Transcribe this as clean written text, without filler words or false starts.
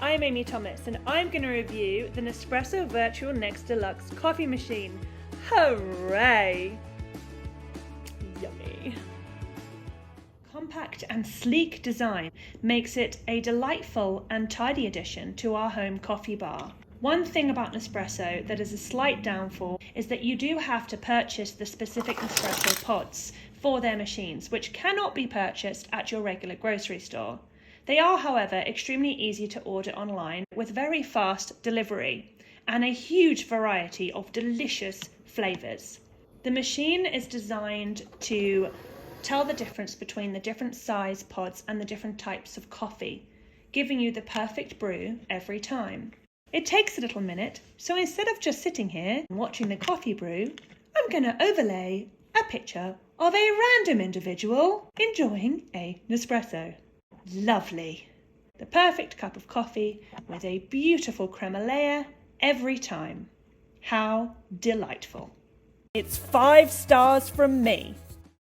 I'm Amy Thomas and I'm going to review the Nespresso Virtual Next Deluxe coffee machine. Hooray! Yummy. Compact and sleek design makes it a delightful and tidy addition to our home coffee bar. One thing about Nespresso that is a slight downfall is that you do have to purchase the specific Nespresso pods for their machines, which cannot be purchased at your regular grocery store. They are, however, extremely easy to order online with very fast delivery and a huge variety of delicious flavours. The machine is designed to tell the difference between the different size pods and the different types of coffee, giving you the perfect brew every time. It takes a little minute, so instead of just sitting here and watching the coffee brew, I'm going to overlay a picture of a random individual enjoying a Nespresso. Lovely. The perfect cup of coffee with a beautiful crema layer every time. How delightful. It's 5 stars from me.